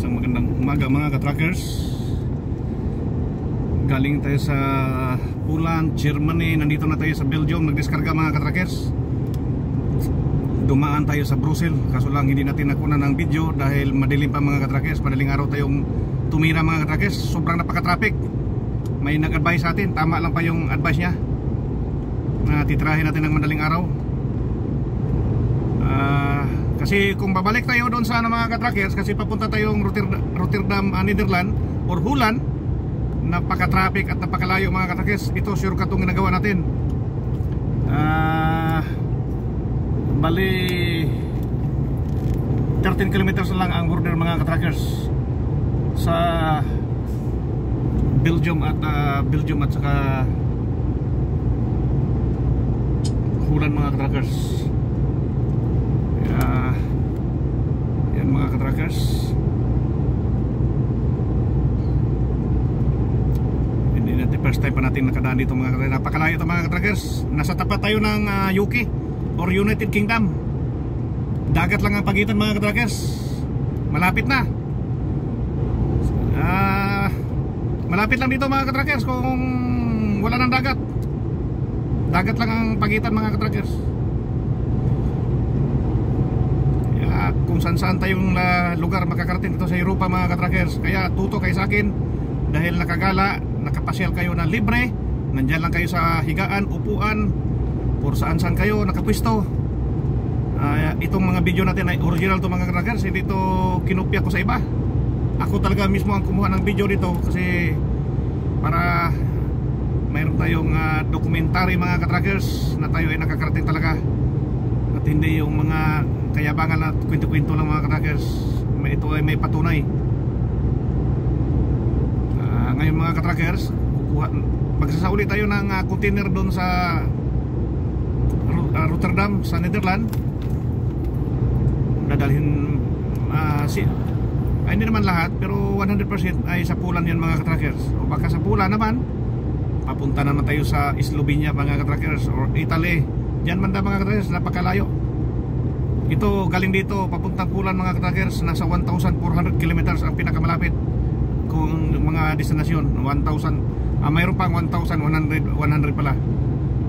Isang magandang umaga mga ka-trackers. Galing tayo sa Poland, Germany. Nandito na tayo sa Belgium. Nagdiskarga mga ka-trackers. Dumaan tayo sa Brussels. Kaso lang hindi natin nakunan ng video dahil madilim pa mga ka-trackers. Madaling araw tayong tumira mga ka-trackers. Sobrang napaka-traffic. May nag-advise sa atin. Tama lang pa yung advice niya na titrahin natin ng madaling araw. Kasi kung babalik tayo doon sa mga ka-trackers, kasi papunta tayong Rotterdam, Netherlands or Holland, napaka-traffic at napakalayo mga ka-trackers. Ito shortcut itong ginagawa natin. Bali 13 kilometers lang ang border mga ka-trackers sa Belgium at saka Holland mga ka-trackers. Yan mga ka-trackers. Hindi natin first time pa natin nakadaan dito mga ka-trackers. Napakalayo ito mga ka-trackers. Nasa tapat tayo ng UK or United Kingdom. Dagat lang ang pagitan mga ka-trackers. Malapit na. Malapit lang dito mga ka-trackers kung wala ng dagat. Dagat lang ang pagitan mga ka-trackers. Kung saan-saan tayong lugar makakarating dito sa Europa mga ka-trackers. Kaya tuto kayo sa akin dahil nakagala, nakapasyal kayo na libre. Nandyan lang kayo sa higaan, upuan, or saan-saan kayo nakapwisto. Itong mga video natin ay original to mga ka-trackers. Hindi ito kinopya ko sa iba. Ako talaga mismo ang kumuha ng video dito kasi para mayroon tayong dokumentary mga ka-trackers na tayo ay nakakarating talaga at hindi yung mga kayabangan at kwento-kwento lang mga ka-trackers. Ito ay may patunay. Ngayon mga ka-trackers, magsasauli tayo ng container doon sa Rotterdam sa Netherlands. Dadalhin hindi naman lahat pero 100% ay sa Poland yan mga ka-trackers. O baka sa Poland naman papunta naman tayo sa Slovenia mga ka-trackers or Italy. Diyan man mga ka-trackers, napakalayo. Ito galing dito papuntang Poland mga ka-trackers, nasa 1,400 kilometers ang pinakamalapit kung mga destinasyon. 1,000, mayroon pang 1,100 pala.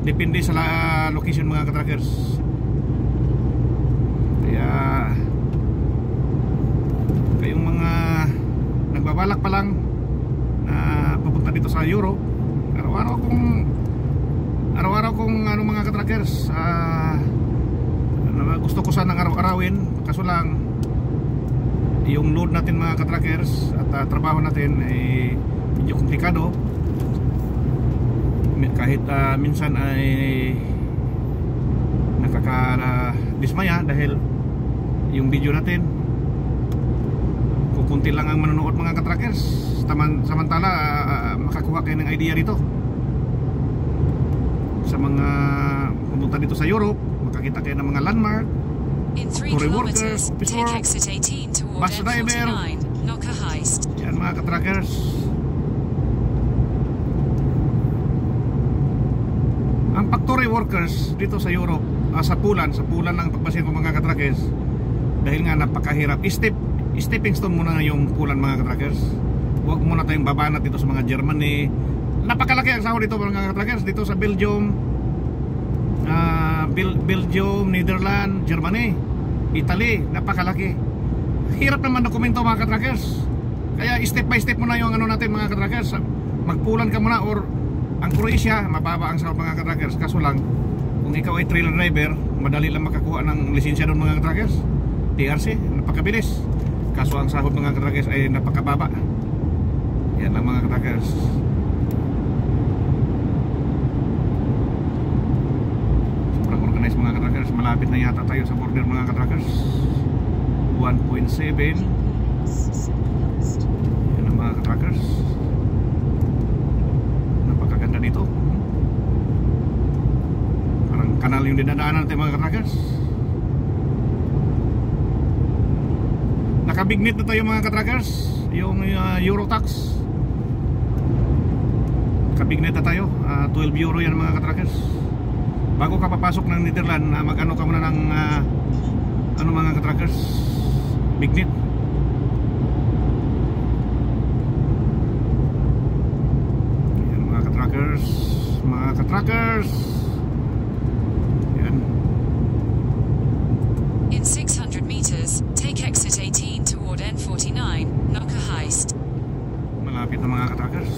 Depende sa location mga ka-trackers. Kaya kayong mga nagbabalak pa lang na papunta dito sa Europe, araw-araw kung ano mga ka-trackers, gusto ko sanang araw-arawin, kaso lang yung load natin mga ka-trackers at trabaho natin ay medyo komplikado. Kahit minsan ay nakakadismaya dahil yung video natin kukunti lang ang manonood mga ka-trackers. Samantala makakuha kayo ng idea dito sa mga pumunta dito sa Europe. Makakita kayo ng mga landmark, tour workers, office work, bus driver. Yan mga ka-trackers. Ang factory workers dito sa Europe, sa Poland ang pagbasin ko mga ka-trackers. Dahil nga napakahirap. Stepping stone muna yung Poland mga ka-trackers. Huwag muna tayong babanat dito sa mga Germany. Napakalaki ang sahod dito mga ka-trackers. Dito sa Belgium, Netherlands, Germany, Italy, napakalaki. Hirap naman dokumento mga ka-trackers. Kaya step by step muna yung ano natin mga ka-trackers. Magpulan ka muna or ang Croatia, mababa ang sahod mga ka-trackers. Kaso lang, kung ikaw ay trailer driver, madali lang makakuha ng lisensya doon mga ka-trackers. TRC, napakabilis. Kaso ang sahod mga ka-trackers ay napakababa. Yan lang mga ka-trackers. Mga ka-trackers, malapit na yata tayo sa border mga ka-trackers. 1.7. Yan ang mga ka-trackers. Napakaganda dito. Parang kanal yung dinadaanan natin mga ka-trackers. Nakabignet na tayo mga ka-trackers. Yung Eurotax. Nakabignet na tayo. 12 euro yan mga ka-trackers. Bago ka papasok ng Netherlands, mag-ano ka muna ng ano mga ka-trackers, bignet. ka-trackers, mga ka-trackers. Yan. In 600 meters, take exit 18 toward N49, Noka Heist. Malapit na mga ka-trackers.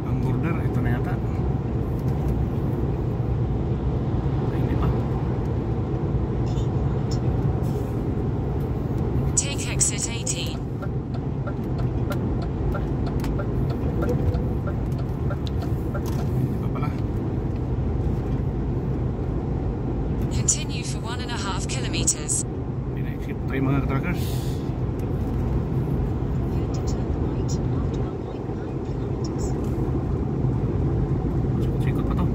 Ang border, ito na yata. Ay, hindi pa. Take exit 18. Hindi pa pala. Continue for 1.5 kilometers. Pina-exit tayo mga ka-trackers. Sikot pa to.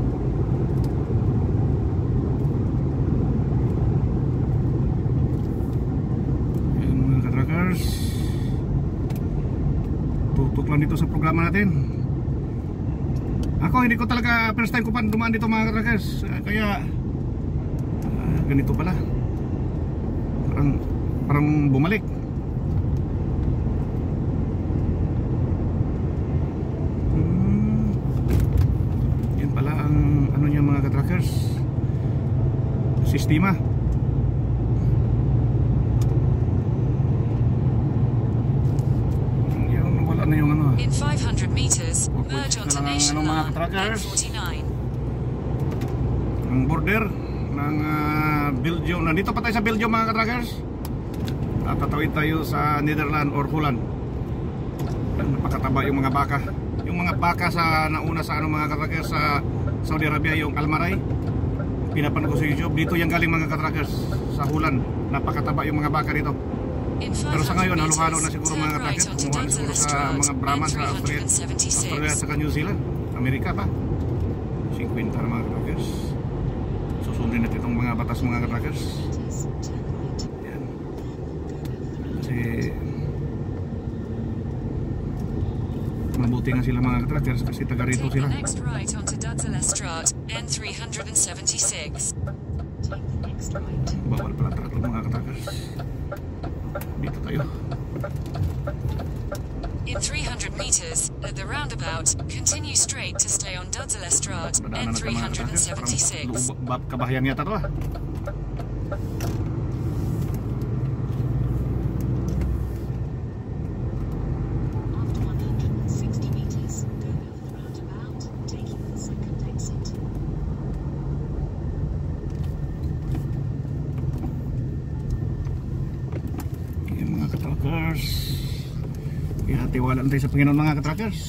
Ayan mga ka-trackers. Tutok lang dito sa programa natin. Ako hindi ko talaga first time ko pa dumaan dito mga ka-trackers. Kaya ganito pala. Parang bumalik. Yan pala ang ano niya mga ka-trackers. Sistema. Yan, wala na yung ano. In 500 meters, merge onto Nation mga Line ka-trackers. N49. Ang border ng Belgium. Nandito pa tayo sa Belgium mga ka-trackers. Tatawid tayo sa Netherlands or Holland. Napakataba yung mga baka. Yung mga baka sa nauna sa ano mga ka-trackers sa Saudi Arabia, yung Almaray. Pinapanood ko sa YouTube. Dito yung galing mga ka-trackers sa Holland. Napakataba yung mga baka dito. Pero sa ngayon halo-halo na siguro mga ka-trackers. Kumuha na siguro sa mga Brahman sa Australia at saka New Zealand, Amerika pa. 50 na mga ka-trackers. Susundin natin itong mga batas mga ka-trackers. Yan. Kasi mabuti nga sila mga ka-trackers kasi taga rito Take sila. the next right onto Dudzelestraat N376. Bawal pala tatlo mga ka-trackers. Dito tayo. In 300 meters, at the roundabout, continue straight to stay on Dudzelestraat Dadaanan natin mga ka-trackers. N376. Parang kabahayan yata to ah. After 160 meters, go over the roundabout, taking the second exit. Yung mga ka-trackers. Kaya tiwala tayo sa Panginoon mga ka-trackers.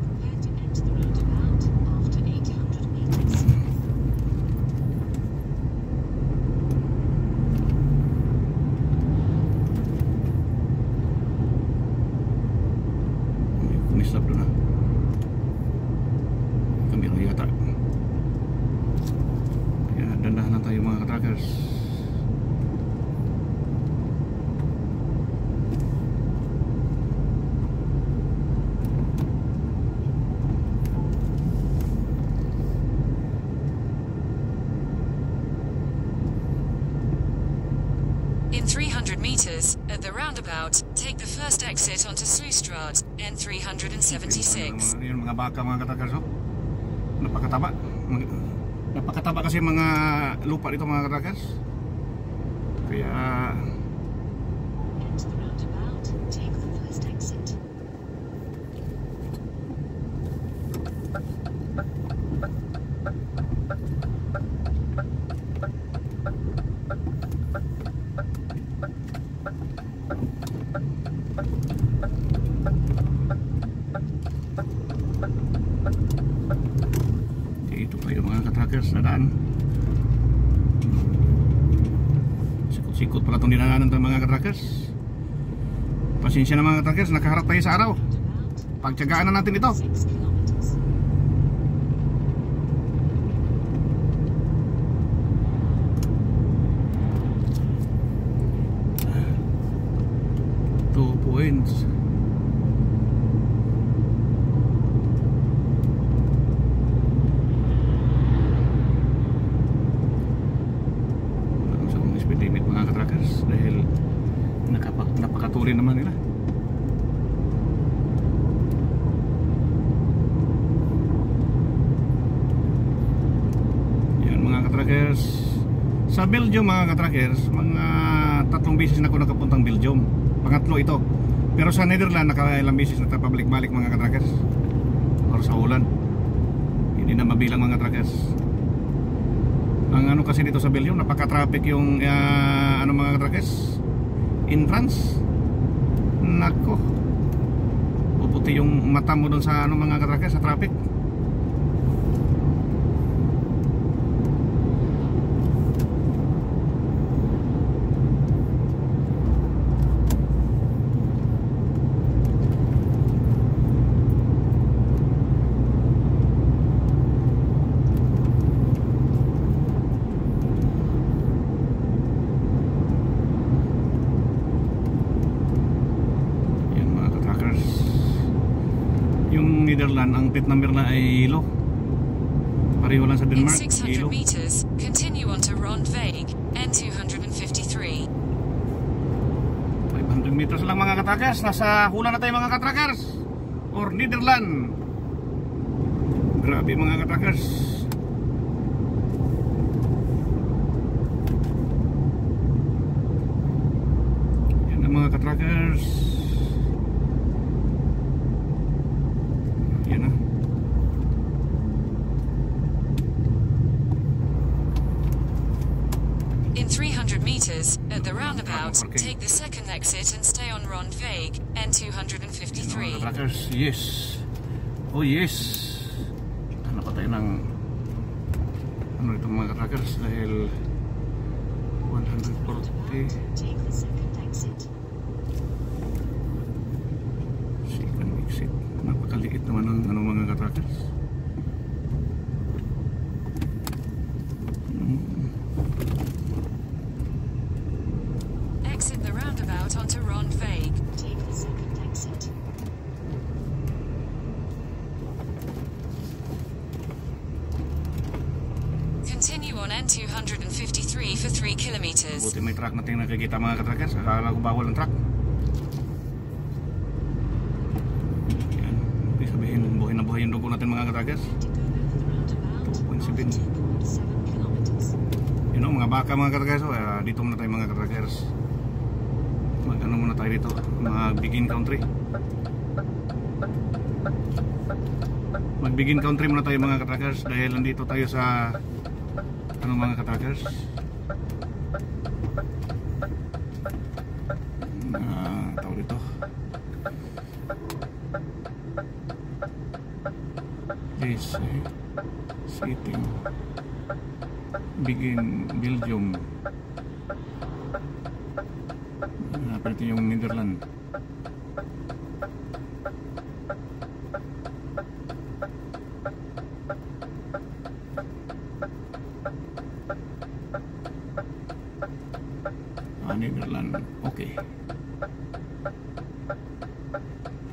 Prepare to enter the roundabout after 800 meters. Kunisap doon ah. Kamera yata. Kaya dandahan lang tayo mga ka-trackers. In 300 meters, at the roundabout, take the first exit onto Sluistraat N376. Yung mga baka mga ka-trackers oh. Napakataba. Napakataba kasi mga lupa dito mga ka-trackers. Kaya Enter the roundabout, take the first exit. ito tayo mga ka-trackers na daan. Sikot-sikot pala itong dinaanan ng mga ka-trackers. Pasensya na mga ka-trackers, nakaharap tayo sa araw. Pagtiyagaan na natin ito. 6 kilometers. Points. katrackers. Sa Belgium mga katrackers, mga 3 beses na ako nakapuntang Belgium. Pangatlo ito. Pero sa Netherlands, nakailang beses na pabalik-balik mga katrackers. Or sa Holland. Hindi na mabilang mga katrackers. Ang ano kasi dito sa Belgium, napaka-traffic yung ano mga katrackers, entrance. Nako, puputi yung mata mo dun sa ano mga katrackers, sa traffic. Netherlands, ang plate number na ay low. Pareho lang sa In Denmark, 600 low. meters, continue on to Rondweg, N253. 500 meters lang mga katrackers. Nasa hula na tayo mga katrackers. Or Netherlands. Grabe mga katrackers. Yan ang mga katrackers. Yan na. In 300 meters, at the roundabout, Okay. take the second exit and stay on Rondweg, Mga N253. katrackers, yes. Oh yes. Ano pa tayo ng ano ito mga katrackers dahil 140 Take the second exit. second exit. Napakaliit naman ng ano mga katrackers. Exit the roundabout onto Rondweg. Take the second exit. Continue on N253 for 3 kilometers. Buti may truck natin nakikita mga katrackers. Akala ko bawal ang truck. Yan. Ibig sabihin, buhay na buhay yung dugo natin mga katrackers. To go over the 2.7. roundabout, 10.7 kilometers. You know, mga baka mga katrackers. Dito muna tayo mga katrackers. Mag ano muna tayo dito. Mga begin country. Mag begin country muna tayo mga katrackers. Dahil nandito tayo sa ano mga katrackers, tawag dito this setting begin Belgium. Ito yung Netherlands. Netherlands. Okay.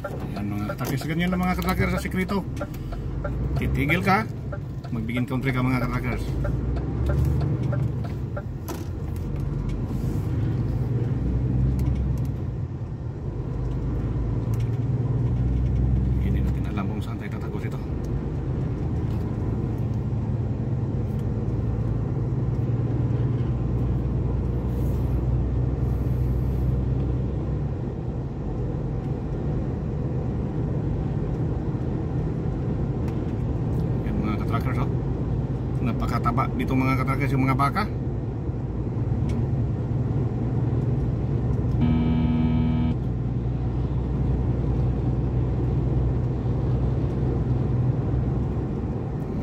Ayan mga katrackers. Ganyan lang mga katrackers sa sekreto. Titigil ka, mag-begin country ka mga katrackers. Hindi natin alam kung saan tayo tatagos ito. Katrackers, oh. Napakataba dito mga katrackers yung mga baka.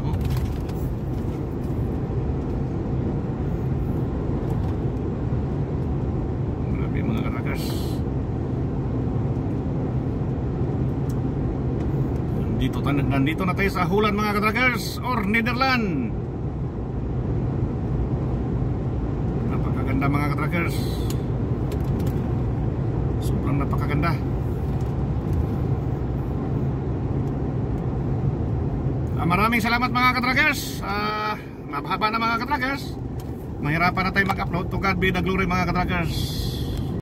Oh. Grabe mga katrackers. Nandito na tayo sa Holland mga katrackers or Netherlands. Napakaganda mga katrackers. Sobrang napakaganda. Maraming salamat mga katrackers. Mahaba na mga katrackers. Mahirapan na tayo mag-upload. To God be the glory mga katrackers.